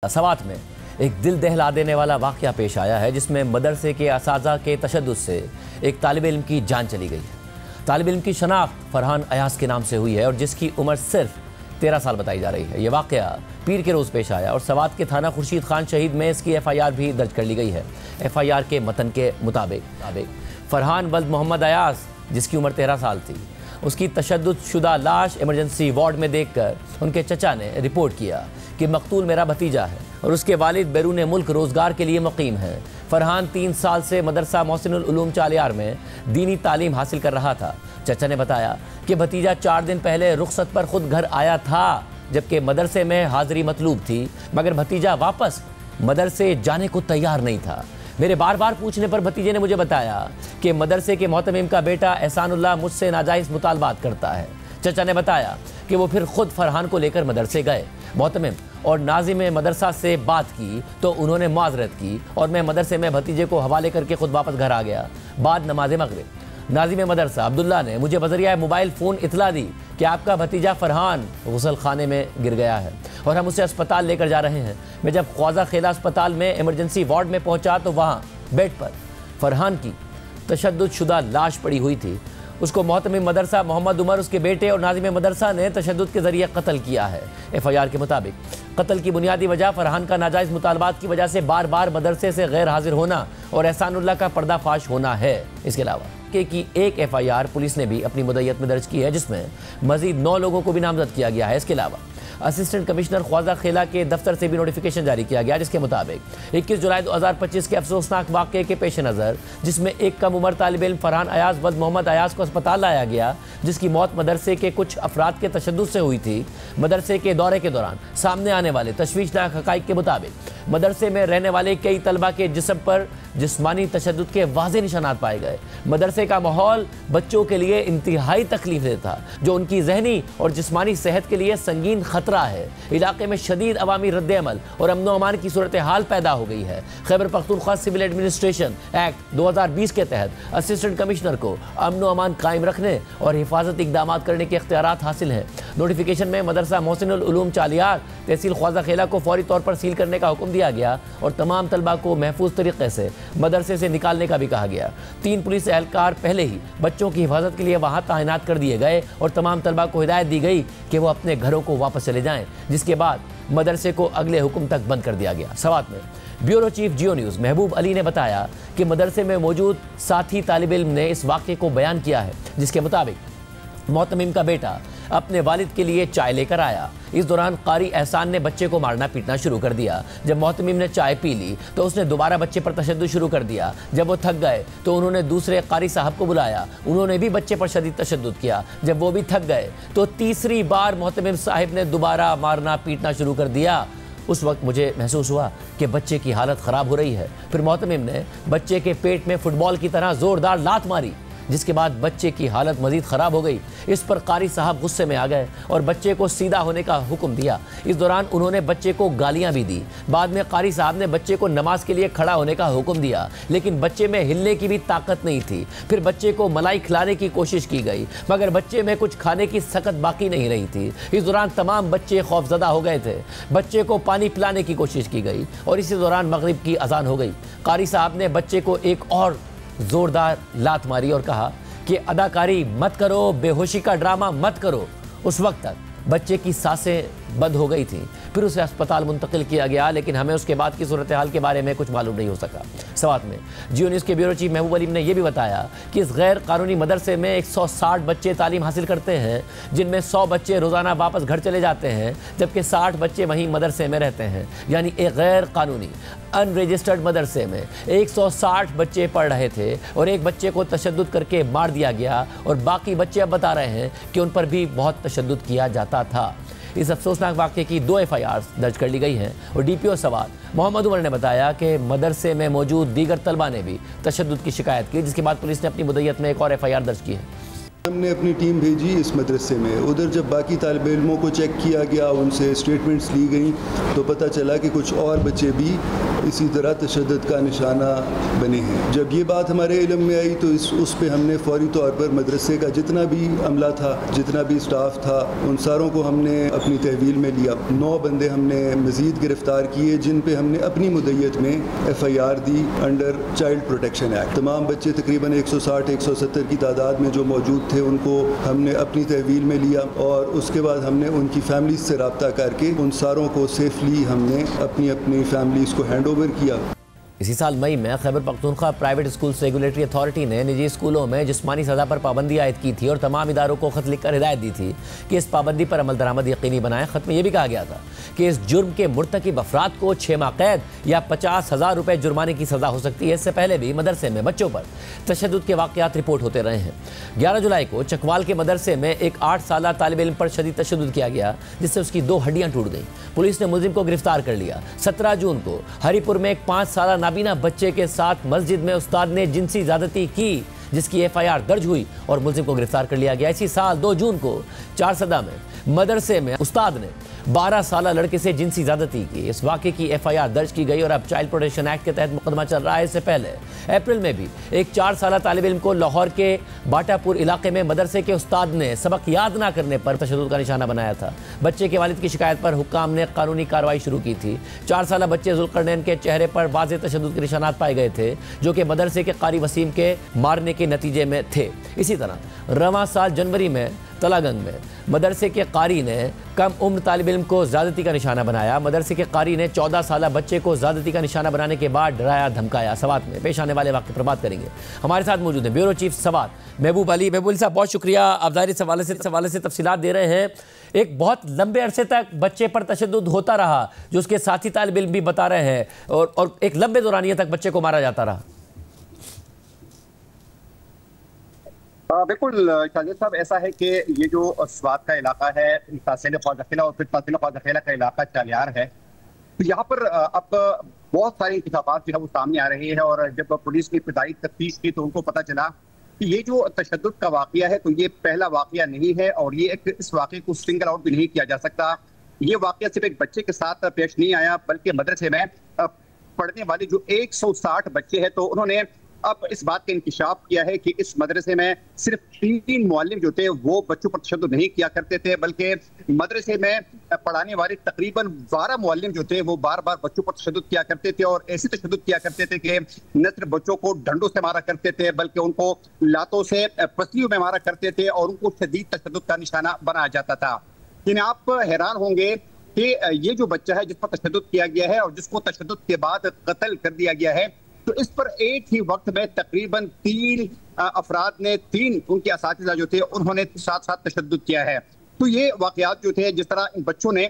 सवात में एक दिल दहला देने वाला वाक़या पेश आया है जिसमें मदरसे के असातिज़ा के तशद्दुद से एक तालिब इल्म की जान चली गई है। तालिब इल्म की शनाख्त फरहान अयाज के नाम से हुई है और जिसकी उम्र सिर्फ 13 साल बताई जा रही है। यह वाक़या पीर के रोज़ पेश आया और सवात के थाना खुर्शीद खान शहीद में इसकी FIR भी दर्ज कर ली गई है। FIR के मतन के मुताबिक फरहान वल्द मोहम्मद अयाज जिसकी उम्र 13 साल थी, उसकी तशद्दुद शुदा लाश इमरजेंसी वार्ड में देखकर उनके चचा ने रिपोर्ट किया कि मकतूल मेरा भतीजा है और उसके वालिद बैरून मुल्क रोज़गार के लिए मुकीम है। फरहान 3 साल से मदरसा मोहसिनुल उलूम चालियार में दीनी तालीम हासिल कर रहा था। चचा ने बताया कि भतीजा 4 दिन पहले रुखसत पर खुद घर आया था, जबकि मदरसे में हाज़िरी मतलूब थी, मगर भतीजा वापस मदरसे जाने को तैयार नहीं था। मेरे बार बार पूछने पर भतीजे ने मुझे बताया कि मदरसे के मोहतमिम का बेटा एहसानुल्लाह मुझसे नाजायज़ मुतालबात करता है। चचा ने बताया कि वो फिर खुद फरहान को लेकर मदरसे गए। मोहतमिम और नाजिम मदरसा से बात की तो उन्होंने माजरत की और मैं मदरसे में भतीजे को हवाले करके खुद वापस घर आ गया। बाद नमाज मगरिब नाजिम मदरसा अब्दुल्ला ने मुझे बज़रिया मोबाइल फ़ोन इतला दी कि आपका भतीजा फरहान गुसल खाने में गिर गया है और हम उसे अस्पताल लेकर जा रहे हैं। मैं जब ख्वाजा खेला अस्पताल में इमरजेंसी वार्ड में पहुंचा तो वहां बेड पर फरहान की तशद्दुद शुदा लाश पड़ी हुई थी। उसको मोहतमिम मदरसा मोहम्मद उमर, उसके बेटे और नाजिम मदरसा ने तशद्दुद के ज़रिए कत्ल किया है। FIR के मुताबिक कत्ल की बुनियादी वजह फरहान का नाजायज़ मुतालबात की वजह से बार बार मदरसे से गैर हाजिर होना और एहसानुल्लाह का पर्दाफाश होना है। इसके अलावा की एक FIR पुलिस ने भी अपनी मुद्दत में दर्ज की है जिसमें मजीद 9 लोगों को भी नामजद किया गया है। इसके अलावा असिस्टेंट कमिश्नर ख्वाजा खेला के दफ्तर से भी नोटिफिकेशन जारी किया गया जिसके मुताबिक 21 जुलाई 2025 के अफसोसनाक वाक़े के पेश नज़र जिसमें एक कम उम्र तालिब इल्म फरहान अयाज वल्द मोहम्मद अयाज को अस्पताल लाया गया, जिसकी मौत मदरसे के कुछ अफराद के तशद्दुद से हुई थी। मदरसे के दौरे के दौरान सामने आने वाले तशवीशनाक हक़ाइक़ के मुताबिक मदरसे में रहने वाले कई तलबा के जिस्म पर जिस्मानी तशद्दुद के वाज़ेह निशानात पाए गए। मदरसे का माहौल बच्चों के लिए इंतहाई तकलीफ देता था, जो उनकी जहनी और जिस्मानी सेहत के लिए संगीन खतरा है। इलाके में शदीद अवामी रद्द-ए-अमल और अमन अमान की सूरत हाल पैदा हो गई है। Khyber Pakhtunkhwa civil administration act 2020 के तहत असिस्टेंट कमिश्नर को अमन अमान कायम रखने और हिफाजत इकदाम करने के इख्तियारात हासिल हैं। नोटिफिकेशन में मदरसा मोहसिनुल उलूम चालियार तहसील ख्वाजा खेला को फौरी तौर पर सील करने का हुक्म दिया गया और तमाम तलबा को महफूज तरीके से मदरसे से निकालने का भी कहा गया। 3 पुलिस एहलकार पहले ही बच्चों की हिफाजत के लिए वहां तैनात कर दिए गए और तमाम तलबा को हिदायत दी गई कि वो अपने घरों को वापस चले जाएं, जिसके बाद मदरसे को अगले हुक्म तक बंद कर दिया गया। सवात में ब्यूरो चीफ जियो न्यूज़ महबूब अली ने बताया कि मदरसे में मौजूद साथी तालिब इल्म ने इस वाक़े को बयान किया है, जिसके मुताबिक मोहतमिम का बेटा अपने वालिद के लिए चाय लेकर आया। इस दौरान कारी एहसान ने बच्चे को मारना पीटना शुरू कर दिया। जब मोहतमिम ने चाय पी ली तो उसने दोबारा बच्चे पर तशद्दुद शुरू कर दिया। जब वो थक गए तो उन्होंने दूसरे कारी साहब को बुलाया, उन्होंने भी बच्चे पर शदीद तशद्दुद किया। जब वो भी थक गए तो तीसरी बार मोहतमिम साहिब ने दोबारा मारना पीटना शुरू कर दिया। उस वक्त मुझे महसूस हुआ कि बच्चे की हालत ख़राब हो रही है। फिर मोहतमिम ने बच्चे के पेट में फुटबॉल की तरह ज़ोरदार लात मारी, जिसके बाद बच्चे की हालत मज़ीद ख़राब हो गई। इस पर कारी साहब गुस्से में आ गए और बच्चे को सीधा होने का हुक्म दिया। इस दौरान उन्होंने बच्चे को गालियां भी दी। बाद में कारी साहब ने बच्चे को नमाज के लिए खड़ा होने का हुक्म दिया, लेकिन बच्चे में हिलने की भी ताकत नहीं थी। फिर बच्चे को मलाई खिलाने की कोशिश की गई, मगर बच्चे में कुछ खाने की सकत बाकी नहीं रही थी। इस दौरान तमाम बच्चे खौफजदा हो गए थे। बच्चे को पानी पिलाने की कोशिश की गई और इसी दौरान मगरिब की अजान हो गई। कारी साहब ने बच्चे को एक और जोरदार लात मारी और कहा कि अदाकारी मत करो, बेहोशी का ड्रामा मत करो। उस वक्त तक बच्चे की सांसें बंद हो गई थी। फिर उसे अस्पताल मुंतकिल किया गया, लेकिन हमें उसके बाद की सूरत हाल के बारे में कुछ मालूम नहीं हो सका। सवात में जियो न्यूज़ के ब्यूरो चीफ महबूब अली ने यह भी बताया कि इस गैर कानूनी मदरसे में 160 बच्चे तालीम हासिल करते हैं, जिनमें 100 बच्चे रोज़ाना वापस घर चले जाते हैं, जबकि 60 बच्चे वहीं मदरसे में रहते हैं। यानी एक गैर कानूनी अनरजिस्टर्ड मदरसे में 160 बच्चे पढ़ रहे थे और एक बच्चे को तशद्दुद करके मार दिया गया और बाकी बच्चे अब बता रहे हैं कि उन पर भी बहुत तशद्दुद किया जाता था। इस अफसोसनाक वाक़े की 2 FIR दर्ज कर ली गई हैं और DPO सवात मोहम्मद उमर ने बताया कि मदरसे में मौजूद दीगर तलबा ने भी तशद्दुद की शिकायत की, जिसके बाद पुलिस ने अपनी मुद्दत में एक और FIR दर्ज की है। हमने अपनी टीम भेजी इस मदरसे में। उधर जब बाकी तालिब इल्मों को चेक किया गया, उनसे स्टेटमेंट्स ली गई, तो पता चला कि कुछ और बच्चे भी इसी तरह तशद्दुद का निशाना बने हैं। जब ये बात हमारे इल्म में आई तो उस पर हमने फौरी तौर पर मदरसे का जितना भी अमला था, जितना भी स्टाफ था, उन सारों को हमने अपनी तहवील में लिया। 9 बंदे हमने मज़ीद गिरफ्तार किए जिन पे हमने अपनी मुद्दत में FIR the under child protection act. तमाम बच्चे तकरीबन 160-170 की तादाद में जो मौजूद थे उनको हमने अपनी तहवील में लिया और उसके बाद हमने उनकी फैमिलीज से रब्ता करके उन सारों को सेफली हमने अपनी अपनी फैमिलीज को हैंड ओवर किया। इसी साल मई में Khyber Pakhtunkhwa private schools regulatory authority ने निजी स्कूलों में जिस्मानी सज़ा पर पाबंदी आयद की थी और तमाम इदारों को खत लिखकर हिदायत दी थी कि इस पाबंदी पर अमल दरामद यकीनी बनाएं। खत में यह भी कहा गया था कि इस जुर्म के मुर्तकिब अफराद को 6 माह कैद या 50,000 रुपये जुर्माने की सज़ा हो सकती है। इससे पहले भी मदरसे में बच्चों पर तशद्दुद के वाक़यात रिपोर्ट होते रहे हैं। 11 जुलाई को चकवाल के मदरसे में एक 8 साला तालिब इल्म पर शदीद तशद्दुद किया गया जिससे उसकी 2 हड्डियाँ टूट गईं। पुलिस ने मुलजिम को गिरफ्तार कर लिया। 17 जून को हरीपुर में एक 5 साला नाबीना बच्चे के साथ मस्जिद में उस्ताद ने जिनसी ज़्यादती की जिसकी FIR दर्ज हुई और मुलजिम को गिरफ्तार कर लिया गया। इसी साल 2 जून को चारसदा में मदरसे में उस्ताद ने 12 साला लड़के से जिनसी ज़्यादती की। इस वाक़े की FIR दर्ज की गई और अब चाइल्ड प्रोटेक्शन एक्ट के तहत मुकदमा चल रहा है। इससे पहले अप्रैल में भी एक 4 साला तालिब इल्म को लाहौर के बाटापुर इलाके में मदरसे के उस्ताद ने सबक याद ना करने पर तशद्दुद का निशाना बनाया था। बच्चे के वालिद की शिकायत पर हुक्काम ने कानूनी कार्रवाई शुरू की थी। 4 साला बच्चे जुल्करनैन के चेहरे पर वाज़ेह तशद्दुद के निशानात पाए गए थे जो कि मदरसे के कारी वसीम के मारने के नतीजे में थे। इसी तरह रवां साल जनवरी में तलागंग में मदरसे के कारी ने कम उम्र तालिब इल्म को ज़्यादती का निशाना बनाया। मदरसे के कारी ने 14 साला बच्चे को ज़्यादती का निशाना बनाने के बाद डराया धमकाया। सवात में पेश आने वाले वाक़े पर बात करेंगे। हमारे साथ मौजूद है ब्यूरो चीफ सवात महबूब अली। महबूब अली साहब, बहुत शुक्रिया, आप ज़ाहिर इस हवाले से तफसीलात दे रहे हैं। एक बहुत लंबे अरसे तक बच्चे पर तशद्दुद होता रहा जो उसके साथी तालिब इल्म भी बता रहे हैं और एक लंबे दौरानिया तक बच्चे को मारा जाता रहा। बिल्कुल शाजिद साहब, ऐसा है कि ये जो स्वात का इलाका है, तहसील ख्वाजा और फिर तहसील ख्वाजा का इलाका चालियार है, तो यहाँ पर अब बहुत सारे इंकशाफात जो है वो सामने आ रहे हैं। और जब पुलिस ने इब्तदाई तफ्तीश की तो उनको पता चला कि ये जो तशद्दुद का वाक़या है तो ये पहला वाक़या नहीं है और ये इस वाक़े को सिंगल आउट भी नहीं किया जा सकता। ये वाक़या सिर्फ एक बच्चे के साथ पेश नहीं आया बल्कि मदरसे में पढ़ने वाले जो 160 बच्चे हैं तो उन्होंने अब इस बात का इंकिशाफ किया है कि इस मदरसे में सिर्फ 3 मुअल्लिम जो थे वो बच्चों पर तशद्दुद नहीं किया करते थे बल्कि मदरसे में पढ़ाने वाले तकरीबन 12 मुअल्लिम जो थे वो बार बार बच्चों पर तशद्दुद किया करते थे और ऐसी तशद्दुद किया करते थे कि न सिर्फ बच्चों को डंडों से मारा करते थे बल्कि उनको लातों से पसलियों में मारा करते थे और उनको शदीद तशद्दुद का निशाना बनाया जाता था। लेकिन आप हैरान होंगे कि ये जो बच्चा है जिस पर तशद्दुद किया गया है और जिसको तशद्दुद के बाद कत्ल कर दिया गया है तो इस पर एक ही वक्त में तकरीबन 3 अफराद ने 3 उनके असातिज़ा जो थे उन्होंने साथ साथ तशद्दुद किया है। तो ये वाक़यात जो थे जिस तरह इन बच्चों ने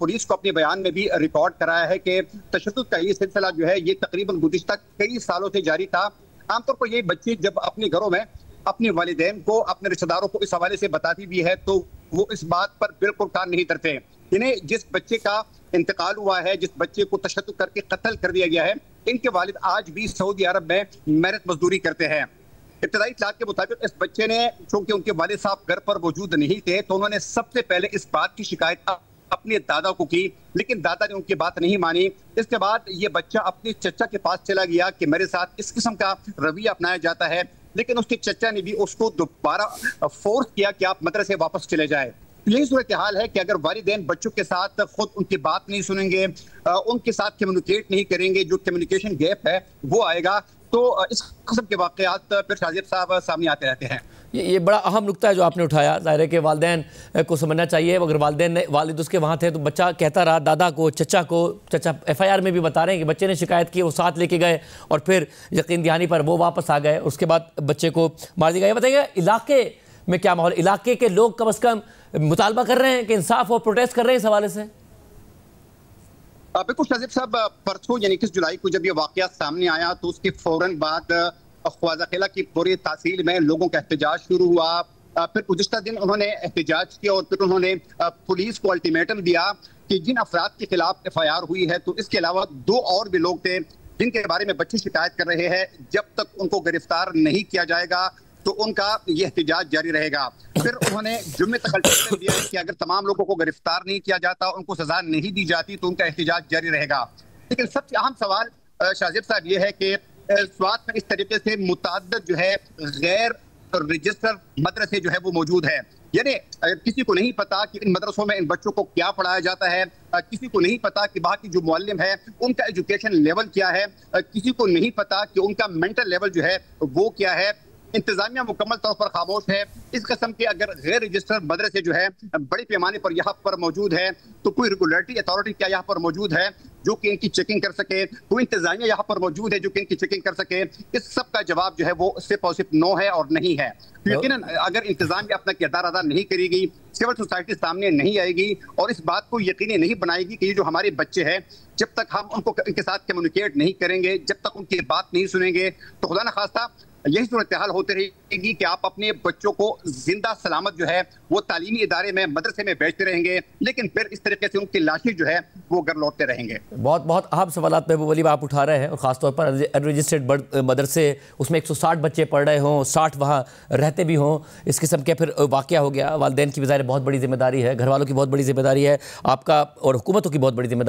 पुलिस को अपने बयान में भी रिकॉर्ड कराया है कि तशद्दुद का ये सिलसिला जो है ये तकरीबन गुज़िश्ता कई सालों से जारी था। आमतौर पर ये बच्चे जब अपने घरों में अपने वालिदैन को अपने रिश्तेदारों को इस हवाले से बताती भी है तो वो इस बात पर बिल्कुल कान नहीं धरते। इन्हें जिस बच्चे का इंतकाल हुआ है, जिस बच्चे को तशद्दुद करके कत्ल कर दिया गया है, इनके वालिद आज भी सऊदी अरब में मेहनत मजदूरी करते हैं। इब्तदाई इत्तलात के मुताबिक इस बच्चे ने चूंकि उनके वालिद साहब घर पर मौजूद नहीं थे तो उन्होंने सबसे पहले इस बात की शिकायत अपने दादा को की, लेकिन दादा ने उनकी बात नहीं मानी। इसके बाद ये बच्चा अपने चचा के पास चला गया कि मेरे साथ इस किस्म का रवैया अपनाया जाता है, लेकिन उसके चचा ने भी उसको दोबारा फोर्स किया कि आप मदरसे वापस चले जाए। यही सूरत हाल है कि अगर वालिदैन बच्चों के साथ खुद उनकी बात नहीं सुनेंगे, उनके साथ कम्युनिकेट नहीं करेंगे, जो कम्युनिकेशन गैप है वो आएगा तो इस किस्म के वाक़यात फिर शाजिब साहब सामने आते रहते हैं। ये बड़ा अहम नुक्ता है जो आपने उठाया। ज़ाहिर है कि वालिदैन को समझना चाहिए। अगर वालिद उसके वहाँ थे तो बच्चा कहता रहा दादा को, चचा FIR में भी बता रहे हैं कि बच्चे ने शिकायत की, वो साथ लेके गए और फिर यकीन दहानी पर वो वापस आ गए, उसके बाद बच्चे को मार दिया गया। बताइए इलाके में क्या माहौल, इलाके के लोग कम अज़ कम मुतालबा कर रहे हैं कि इंसाफ और प्रोटेस्ट कर रहे हैं इस हवाले से? बिल्कुल शाजिब साहब, परसों यानी 21 जुलाई को जब ये वाक़या सामने आया तो उसके फौरन बाद ख्वाजा किला की पूरी तहसील में लोगों का एहतजाज शुरू हुआ। फिर गुज़िश्ता दिन उन्होंने एहतजाज किया और फिर उन्होंने पुलिस को अल्टीमेटम दिया कि जिन अफराद के खिलाफ FIR हुई है तो इसके अलावा 2 और भी लोग थे जिनके बारे में बच्चे शिकायत कर रहे हैं, जब तक उनको गिरफ्तार नहीं किया जाएगा तो उनका यह एहतजाज जारी रहेगा। फिर उन्होंने जुम्मे तक अल्टीमेटम दिया कि अगर तमाम लोगों को गिरफ्तार नहीं किया जाता, उनको सजा नहीं दी जाती तो उनका एहतजाज जारी रहेगा। लेकिन सबसे अहम सवाल शाजिब साहब ये है कि स्वात में इस तरीके से मुतअद्दिद जो है गैर रजिस्टर्ड मदरसे जो है वो मौजूद है। यानी किसी को नहीं पता कि इन मदरसों में इन बच्चों को क्या पढ़ाया जाता है, किसी को नहीं पता कि वहाँ की जो मुअल्लिम है उनका एजुकेशन लेवल क्या है, किसी को नहीं पता कि उनका मेंटल लेवल जो है वो क्या है। इंतजामिया मुकम्मल तौर पर खामोश है। इस किस्म के अगर गैर रजिस्टर्ड मदरसे जो है बड़े पैमाने पर यहाँ पर मौजूद है तो कोई रेगुलेटरी अथॉरिटी क्या यहाँ पर मौजूद है जो कि इनकी चेकिंग कर सके, कोई इंतजामिया यहाँ पर मौजूद है जो कि इनकी चेकिंग कर सके? इस सब का जवाब जो है वो सिर्फ और सिर्फ नो है और नहीं है। यकीनन अगर इंतजामिया अपना किरदार अदा नहीं करेगी, सिविल सोसाइटी सामने नहीं आएगी और इस बात को यकीनी नहीं बनाएगी कि ये जो हमारे बच्चे हैं जब तक हम उनको इनके साथ कम्युनिकेट नहीं करेंगे, जब तक उनकी बात नहीं सुनेंगे, तो खुदा न खास्ता यही सूरत हाल होती रहेगी कि आप अपने बच्चों को जिंदा सलामत जो है वो तालीमी इदारे में मदरसे में भेजते रहेंगे, लेकिन फिर इस तरीके से उनकी लाशें जो है वो घर लौटते रहेंगे। बहुत बहुत अहम सवालात महबूब अली आप उठा रहे हैं, और ख़ासतौर पर अनरजिस्टर्ड मदरसे, उसमें 160 बच्चे पढ़ रहे हों, 60 वहाँ रहते भी हों, इस किस्म के फिर वाक़या हो गया। वालिदैन की ज़ाहिर बहुत बड़ी जिम्मेदारी है, घर वालों की बहुत बड़ी जिम्मेदारी है, आपका और हुकूमतों की बहुत बड़ी जिम्मेदारी